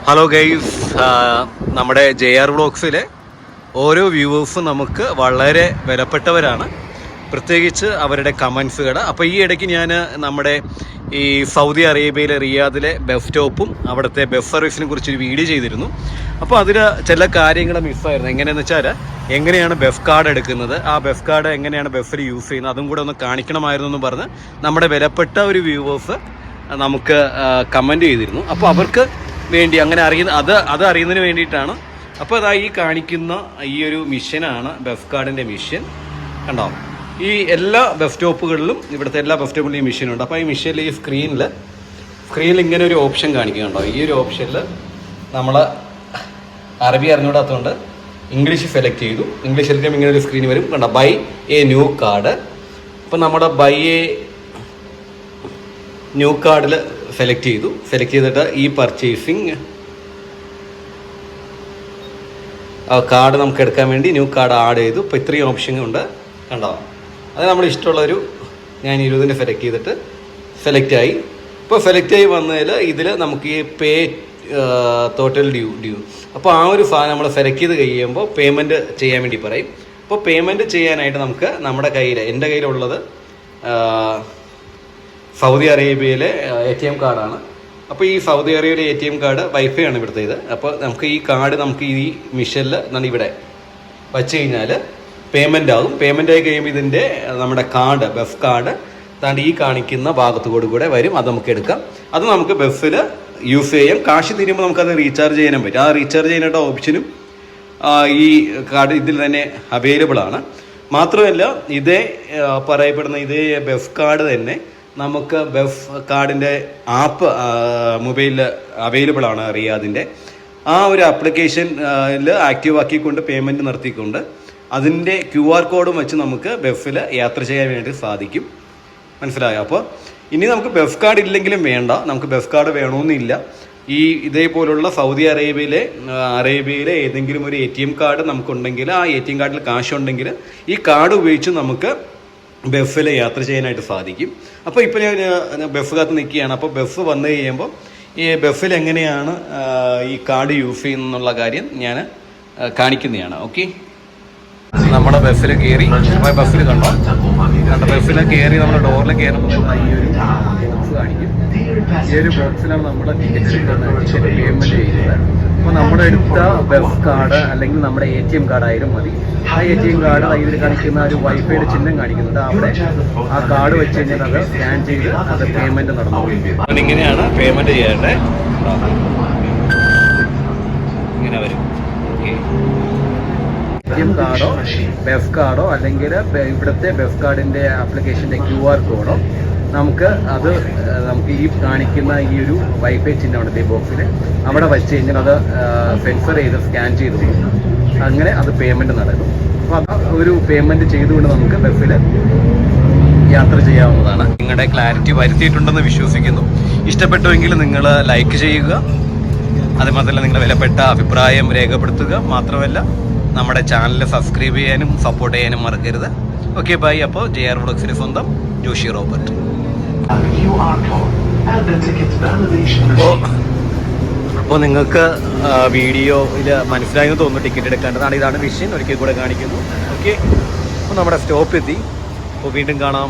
Hello guys, നമ്മുടെ JR വ്ളോഗ്സിലെ ഓരോ വ്യൂവേഴ്സും നമുക്ക് വളരെ വിലപ്പെട്ടവരാണ്, പ്രത്യേകിച്ച് അവരുടെ കമൻസുകൾ. അപ്പോൾ ഈ ഇടയ്ക്ക് ഞാൻ നമ്മുടെ ഈ സൗദി അറേബ്യയിലെ റിയാദിലെ ബസ് സ്റ്റോപ്പും അവിടുത്തെ ബസ് സർവീസിനെ കുറിച്ചൊരു വീഡിയോ ചെയ്തിരുന്നു. അപ്പോൾ അതിൽ ചില കാര്യങ്ങൾ മിസ്സായിരുന്നു. എങ്ങനെയാണെന്ന് വെച്ചാൽ എങ്ങനെയാണ് ബസ് കാർഡ് എടുക്കുന്നത്, ആ ബസ് കാർഡ് എങ്ങനെയാണ് ബസ്സിൽ യൂസ് ചെയ്യുന്നത്, അതും കൂടെ ഒന്ന് കാണിക്കണമായിരുന്നു എന്ന് പറഞ്ഞ് നമ്മുടെ വിലപ്പെട്ട ഒരു വ്യൂവേഴ്സ് നമുക്ക് കമൻറ്റ് ചെയ്തിരുന്നു. അപ്പോൾ അവർക്ക് വേണ്ടി അങ്ങനെ അത് അറിയുന്നതിന് വേണ്ടിയിട്ടാണ്. അപ്പോൾ അതാ ഈ കാണിക്കുന്ന ഈ ഒരു മിഷനാണ് ബസ് കാർഡിൻ്റെ മിഷൻ. കണ്ടോ, ഈ എല്ലാ ബസ് സ്റ്റോപ്പുകളിലും, ഇവിടുത്തെ എല്ലാ ബസ് സ്റ്റോപ്പുകളിലും ഈ മിഷനുണ്ട്. അപ്പോൾ ഈ മിഷനിൽ ഈ സ്ക്രീനിൽ ഇങ്ങനെ ഒരു ഓപ്ഷൻ കാണിക്കുന്നുണ്ടോ? ഈ ഒരു ഓപ്ഷനിൽ നമ്മൾ അറബി അറിഞ്ഞുകൂടാത്തതുകൊണ്ട് ഇംഗ്ലീഷ് സെലക്ട് ചെയ്തു. ഇംഗ്ലീഷ് സെലക്ട് ചെയ്യുമ്പോൾ ഇങ്ങനെ ഒരു സ്ക്രീൻ വരും. കണ്ടോ, ബൈ എ ന്യൂ കാർഡ്. അപ്പോൾ നമ്മുടെ ബൈ എ ന്യൂ കാർഡിൽ സെലക്ട് ചെയ്തിട്ട് ഈ പർച്ചേസിങ് കാർഡ് നമുക്ക് എടുക്കാൻ വേണ്ടി ന്യൂ കാർഡ് ആഡ് ചെയ്തു. ഇപ്പോൾ ഇത്രയും ഓപ്ഷൻ ഉണ്ട്, കണ്ടോ. അത് നമ്മൾ ഇഷ്ടമുള്ളൊരു, ഞാൻ 20 സെലക്ട് ചെയ്തിട്ട് സെലക്റ്റായി. ഇപ്പോൾ സെലക്റ്റായി വന്നതിൽ ഇതിൽ നമുക്ക് ഈ പേ ടോട്ടൽ ഡ്യൂ. അപ്പോൾ ആ ഒരു സാധനം നമ്മൾ സെലക്ട് ചെയ്ത് കഴിയുമ്പോൾ പേയ്മെൻറ്റ് ചെയ്യാൻ വേണ്ടി പറയും. അപ്പോൾ പേയ്മെൻറ്റ് ചെയ്യാനായിട്ട് നമുക്ക് നമ്മുടെ കയ്യിൽ, എൻ്റെ കയ്യിലുള്ളത് സൗദി അറേബ്യയിലെ ATM കാർഡാണ്. അപ്പോൾ ഈ സൗദി അറേബ്യയിലെ ATM കാർഡ് വൈഫൈ ആണ് ഇവിടുത്തെ ഇത്. അപ്പോൾ നമുക്ക് ഈ കാർഡ് നമുക്ക് ഈ മിഷനിൽ ഇവിടെ വച്ച് കഴിഞ്ഞാൽ പേയ്മെൻ്റ് ആകും. പേയ്മെൻ്റ് ആയി കഴിയുമ്പോൾ ഇതിൻ്റെ നമ്മുടെ കാർഡ്, ബസ് കാർഡ് താണ്ട് ഈ കാണിക്കുന്ന ഭാഗത്തുകൂടെ വരും. അത് നമുക്ക് എടുക്കാം. അത് നമുക്ക് ബസ്സിൽ യൂസ് ചെയ്യാം. കാശ് തീരുമ്പോൾ നമുക്കത് റീചാർജ് ചെയ്യാനും പറ്റും. ആ റീചാർജ് ചെയ്യാനായിട്ട് ഓപ്ഷനും ഈ കാർഡ് ഇതിൽ തന്നെ അവൈലബിൾ ആണ്. മാത്രമല്ല ഇതേ പറയപ്പെടുന്ന ഇതേ ബസ് കാർഡ് തന്നെ നമുക്ക് ബസ് കാർഡിൻ്റെ ആപ്പ് മൊബൈലിൽ അവൈലബിൾ ആണ്. റിയാദിൻ്റെ ആ ഒരു ആപ്ലിക്കേഷനിൽ ആക്റ്റീവ് ആക്കിക്കൊണ്ട് പേയ്മെൻറ്റ് നിർത്തിക്കൊണ്ട് അതിൻ്റെ QR കോഡും വെച്ച് നമുക്ക് ബസ്സിൽ യാത്ര ചെയ്യാൻ വേണ്ടി സാധിക്കും. മനസ്സിലായോ? അപ്പോൾ ഇനി നമുക്ക് ബസ് കാർഡ് ഇല്ലെങ്കിലും വേണ്ട, നമുക്ക് ബസ് കാർഡ് വേണമെന്നില്ല. ഈ ഇതേപോലുള്ള സൗദി അറേബ്യയിലെ ഏതെങ്കിലും ഒരു ATM കാർഡ് നമുക്കുണ്ടെങ്കിൽ, ആ ATM കാർഡിൽ കാശുണ്ടെങ്കിൽ ഈ കാർഡ് ഉപയോഗിച്ച് നമുക്ക് ബസ്സിൽ യാത്ര ചെയ്യാനായിട്ട് സാധിക്കും. അപ്പോൾ ഇപ്പോൾ ഞാൻ ബസ് കാത്ത് നിൽക്കുകയാണ്. അപ്പോൾ ബസ് വന്നു കഴിയുമ്പോൾ ഈ ബസ്സിൽ എങ്ങനെയാണ് ഈ കാർഡ് യൂസ് ചെയ്യുന്നുള്ള കാര്യം ഞാൻ കാണിക്കുന്നതാണ്. ഓക്കെ, നമ്മുടെ ബസ്സിൽ കയറി, ബസ്സിൽ കണ്ടോ, ബസ്സിൽ കയറി നമ്മുടെ ഡോറിൽ കയറുമ്പോൾ ഈ ഒരു ബോക്സ് കാണിക്കും. ഈ ഒരു ബോക്സിലാണ് നമ്മൾ ടിക്കറ്റ് പേയ്മെൻറ്റ് ചെയ്യുന്നത്. അപ്പോൾ നമ്മുടെ എടുത്ത ബസ് കാർഡ് അല്ലെങ്കിൽ നമ്മുടെ ATM കാർഡായാലും മതി. ആ ATM കാർഡ് ഇതിൽ കാണിക്കുന്ന ഒരു വൈഫൈയുടെ ചിഹ്നം കാണിക്കുന്നുണ്ട്. അവിടെ ആ കാർഡ് വെച്ച് കഴിഞ്ഞാൽ അത് സ്കാൻ ചെയ്ത് അത് പേയ്മെൻറ്റ് നടന്നു. ഇങ്ങനെയാണ് പേയ്മെൻറ്റ് ചെയ്യേണ്ടത്. ഇങ്ങനെ വരും. ഓക്കെ, ATM കാർഡോ ബസ് കാർഡോ അല്ലെങ്കിൽ ഇവിടുത്തെ ബസ് കാർഡിൻ്റെ ആപ്ലിക്കേഷൻ്റെ QR കോഡോ നമുക്ക് ഈ കാണിക്കുന്ന ഈ ഒരു വൈഫൈ ചിഹ്നമാണ് ഈ ബോക്സിൽ, അവിടെ വെച്ച് കഴിഞ്ഞാൽ അത് സെൻസർ ചെയ്ത് സ്കാൻ ചെയ്ത് അങ്ങനെ അത് പേയ്മെൻറ്റ് നടക്കും. അപ്പോൾ അത് ഒരു പേയ്മെൻറ്റ് ചെയ്തുകൊണ്ട് നമുക്ക് ബസ്സിൽ യാത്ര ചെയ്യാവുന്നതാണ്. നിങ്ങളുടെ ക്ലാരിറ്റി വരുത്തിയിട്ടുണ്ടെന്ന് വിശ്വസിക്കുന്നു. ഇഷ്ടപ്പെട്ടുവെങ്കിൽ നിങ്ങൾ ലൈക്ക് ചെയ്യുക, അതുമാത്രമല്ല നിങ്ങളുടെ വിലപ്പെട്ട അഭിപ്രായം രേഖപ്പെടുത്തുക. മാത്രമല്ല നമ്മുടെ ചാനൽ സബ്സ്ക്രൈബ് ചെയ്യാനും സപ്പോർട്ട് ചെയ്യാനും മറക്കരുത്. Okay, bye. അപ്പോൾ JR വ്ളോഗ്സിലെ സ്വന്തം ജോഷി റോബർട്ട്. അപ്പോൾ നിങ്ങൾക്ക് വീഡിയോയിൽ മനസ്സിലായെന്ന് തോന്നുന്നു ടിക്കറ്റ് എടുക്കേണ്ടതാണ്. ഇതാണ് മെഷീൻ, ഒരിക്കൽ കൂടെ കാണിക്കുന്നു. ഓക്കെ, അപ്പോൾ നമ്മുടെ സ്റ്റോപ്പ് എത്തി. അപ്പോൾ വീണ്ടും കാണാം.